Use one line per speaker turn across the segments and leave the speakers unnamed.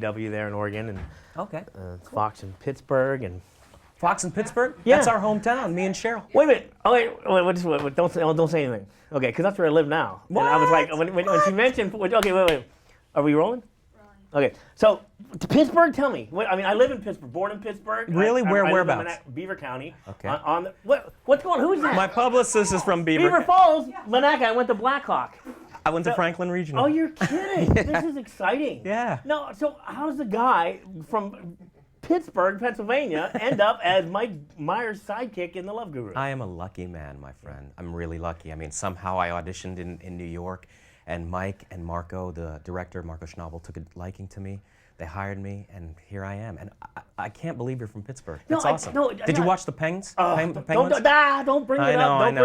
KTW there in Oregon, and
Okay.
Fox in Pittsburgh, and
Fox in Pittsburgh?
Yeah.
That's our hometown, me and Cheryl.
wait a minute. Oh wait, don't say anything. Okay, because that's where I live now.
What?
And I was like, when she mentioned, okay, wait, are we rolling? Okay, so to Pittsburgh, tell me. I mean, I live in Pittsburgh, born in Pittsburgh.
Really?
I live in
Whereabouts?
Beaver County.
Okay.
What's going on? Who's that?
My publicist is from Beaver.
Beaver Falls, Monaca. I went to Blackhawk.
I went to Franklin Regional.
Oh, you're kidding. This is exciting.
Yeah.
No, so how does a guy from Pittsburgh, Pennsylvania, end up as Mike Myers' sidekick in The Love Guru?
I am a lucky man, my friend. I'm really lucky. I mean, somehow I auditioned in New York, and Mike and Marco, the director, Marco Schnabel, took a liking to me. They hired me, and here I am. And I can't believe you're from Pittsburgh. That's awesome. Did you watch the Penguins?
Penguins? Don't bring it up. Don't bring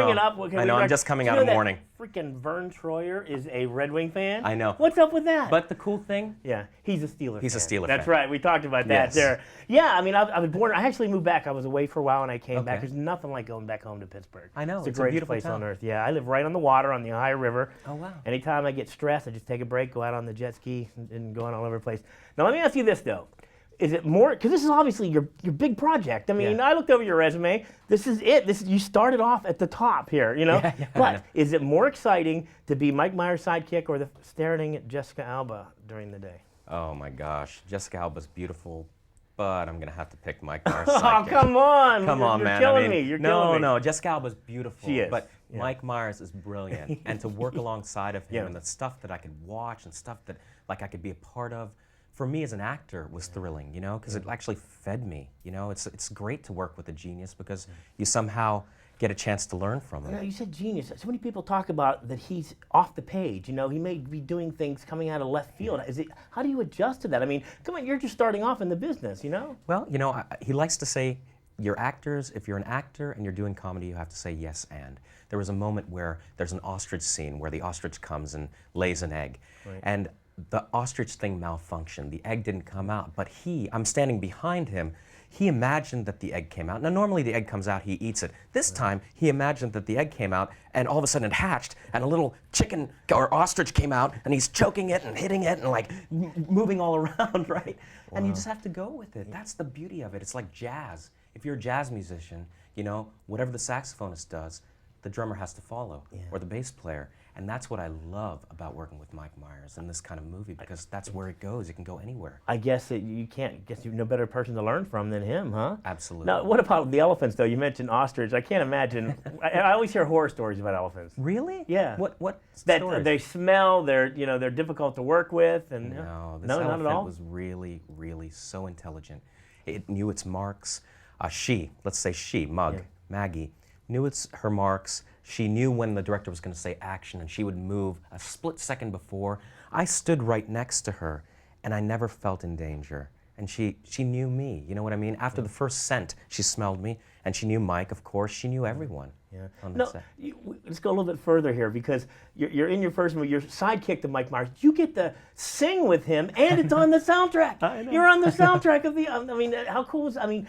it up.
I know. I'm just coming out of mourning.
Freaking Vern Troyer is a Red Wing fan.
I know.
What's up with that?
But the cool thing?
Yeah, he's a Steeler fan.
He's a Steeler
That's
fan.
right. We talked about that there. Yeah, I mean, I was born. I actually moved back. I was away for a while, and I came back. There's nothing like going back home to Pittsburgh.
I know.
It's a
It's a
great
beautiful
place
town.
on earth. Yeah, I live right on the water on the Ohio River.
Oh, wow.
Anytime I get stressed, I just take a break, go out on the jet ski, and go on all over the place. Now, let me ask you this, though. Is it more, because this is obviously your big project. I mean, I looked over your resume. This is it. You started off at the top here, you know? But is it more exciting to be Mike Myers' sidekick or staring at Jessica Alba during the day?
Oh, my gosh. Jessica Alba's beautiful, but I'm going to have to pick Mike Myers' sidekick.
Oh, come on.
Come on, man.
You're killing me. You're killing me.
No. Jessica Alba's beautiful.
She is.
But Mike Myers is brilliant. And to work alongside of him and the stuff that I could watch and stuff that I could be a part of, for me as an actor was thrilling, you know, because it actually fed me. You know, it's great to work with a genius because you somehow get a chance to learn from him.
You know, you said genius. So many people talk about that he's off the page. You know, he may be doing things coming out of left field. How do you adjust to that? I mean, come on, you're just starting off in the business, you know?
Well, you know, he likes to say, you're actors, if you're an actor and you're doing comedy, you have to say yes and. There was a moment where there's an ostrich scene where the ostrich comes and lays an egg. Right. And the ostrich thing malfunctioned. The egg didn't come out, but I'm standing behind him. He imagined that the egg came out. Now, normally the egg comes out, he eats it. This time, he imagined that the egg came out, and all of a sudden it hatched, and a little chicken or ostrich came out, and he's choking it and hitting it and like moving all around, right? Wow. And you just have to go with it. That's the beauty of it. It's like jazz. If you're a jazz musician, you know, whatever the saxophonist does, the drummer has to follow, or the bass player. And that's what I love about working with Mike Myers in this kind of movie, because that's where it goes. It can go anywhere.
I guess you're no better person to learn from than him, huh?
Absolutely.
Now, what about the elephants, though? You mentioned ostrich. I can't imagine. I always hear horror stories about elephants.
Really?
Yeah.
What
that
stories?
They smell. They're difficult to work with, and
no, this
not at all.
elephant was really, really so intelligent. It knew its marks. Let's say she, Maggie, knew her marks. She knew when the director was going to say action, and she would move a split second before. I stood right next to her, and I never felt in danger. And she knew me, you know what I mean? After the first scent, she smelled me, and she knew Mike, of course. She knew everyone. Yeah.
Let's go a little bit further here, because you're in your first movie, you're sidekick to Mike Myers. You get to sing with him, and it's on the soundtrack.
I know.
You're on the soundtrack of the. I mean, how cool is? I mean,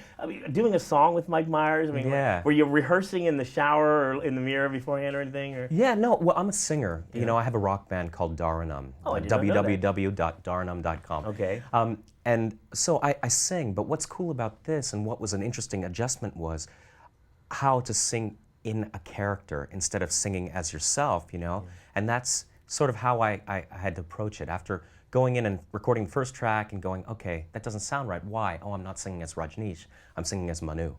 doing a song with Mike Myers. I mean, were you rehearsing in the shower or in the mirror beforehand or anything? Or?
Yeah, no. Well, I'm a singer. You know, I have a rock band called Daranum. www.daranum.com.
Okay.
And so I sing, but what's cool about this and what was an interesting adjustment was how to sing in a character instead of singing as yourself, you know? And that's sort of how I had to approach it. After going in and recording the first track and going, okay, that doesn't sound right. Why? Oh, I'm not singing as Rajneesh. I'm singing as Manu.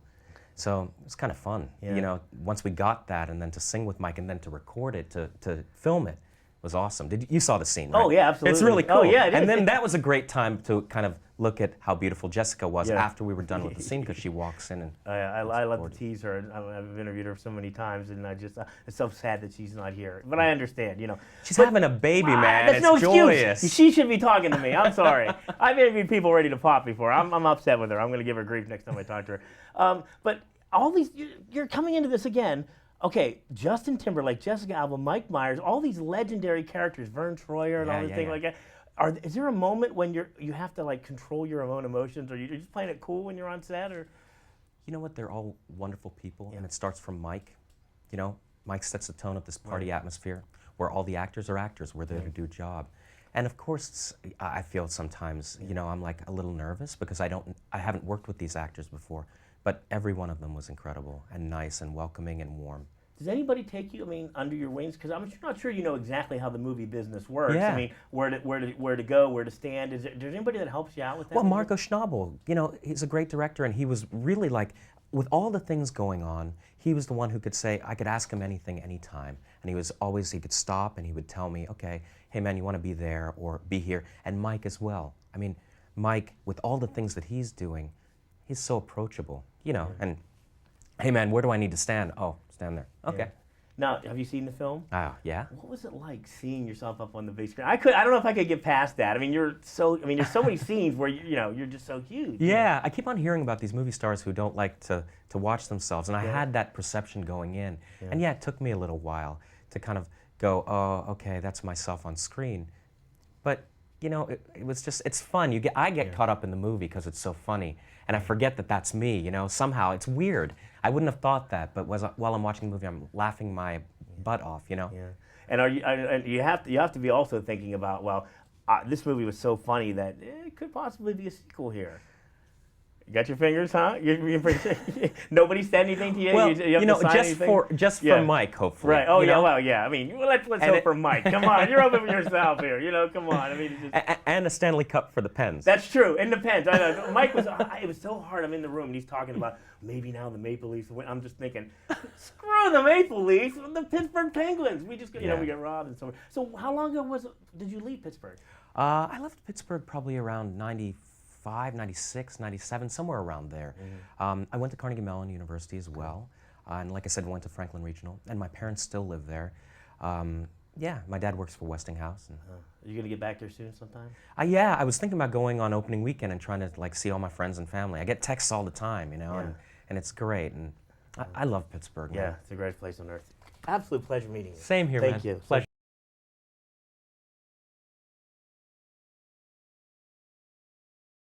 So it was kind of fun, you know, once we got that, and then to sing with Mike and then to record it, to film it was awesome. You saw the scene, right?
Oh, yeah, absolutely.
It's really cool.
Oh, yeah, it is.
And then that was a great time to kind of look at how beautiful Jessica was after we were done with the scene, because she walks in and
I love to tease her. I've interviewed her so many times, and it's so sad that she's not here. But I understand, you know.
She's having a baby, man.
That's
it's
no
joyous.
Excuse. She should be talking to me. I'm sorry. I've interviewed people ready to pop before. I'm upset with her. I'm going to give her grief next time I talk to her. But all these, you're coming into this again. Okay, Justin Timberlake, Jessica Alba, Mike Myers, all these legendary characters, Vern Troyer, and all this thing like that. Is there a moment when you have to like control your own emotions, or you're just playing it cool when you're on set, or?
You know what? They're all wonderful people, and it starts from Mike. You know, Mike sets the tone of this party atmosphere where all the actors are actors. We're there to do a job, And of course, I feel sometimes, you know, I'm like a little nervous because I haven't worked with these actors before, but every one of them was incredible and nice and welcoming and warm.
Does anybody take you, I mean, under your wings? Because I'm not sure you know exactly how the movie business works.
Yeah.
I mean, where to go, where to stand. Is there anybody that helps you out with that?
Well, Marco Schnabel, you know, he's a great director, and he was really like, with all the things going on, he was the one who could say, I could ask him anything, anytime. And he could stop and he would tell me, okay, hey man, you want to be there or be here? And Mike as well. I mean, Mike, with all the things that he's doing, he's so approachable, you know, and hey man, where do I need to stand? Oh, stand there. Okay.
Yeah. Now, have you seen the film?
Yeah.
What was it like seeing yourself up on the big screen? I don't know if I could get past that. I mean, there's so many scenes where you're just so huge.
Yeah, I keep on hearing about these movie stars who don't like to watch themselves, and I had that perception going in.
Yeah.
And yeah, it took me a little while to kind of go, oh, okay, that's myself on screen. But you know, it was just, it's fun. I get caught up in the movie because it's so funny, and I forget that that's me. You know, somehow it's weird. I wouldn't have thought that, but while I'm watching the movie, I'm laughing my butt off. You know.
Yeah. And you have to be also thinking about, well, this movie was so funny that it could possibly be a sequel here. You got your fingers, huh? Nobody said anything to you?
Well,
you
know,
anything?
just for Mike, hopefully.
Right. Oh,
you
yeah.
know?
Well, yeah. I mean, let's hope for Mike. Come on, you're hoping for yourself here. You know, come on. I mean, it's just...
and a Stanley Cup for the pens.
That's true. And the pens. I know. Mike was. It was so hard. I'm in the room and he's talking about maybe now the Maple Leafs win. I'm just thinking, screw the Maple Leafs, the Pittsburgh Penguins. We just, we get robbed and so. So how long ago did you leave Pittsburgh?
I left Pittsburgh probably around 95, 96, 97, somewhere around there. I went to Carnegie Mellon University as well, and like I said, went to Franklin Regional, and my parents still live there. Yeah, my dad works for Westinghouse. And,
Are you gonna get back there soon sometime?
yeah, I was thinking about going on opening weekend and trying to like see all my friends and family. I get texts all the time, you know, and it's great, and I love Pittsburgh.
Yeah, it's the greatest place on earth. Absolute pleasure meeting you.
Same here, man.
Thank you.
Pleasure.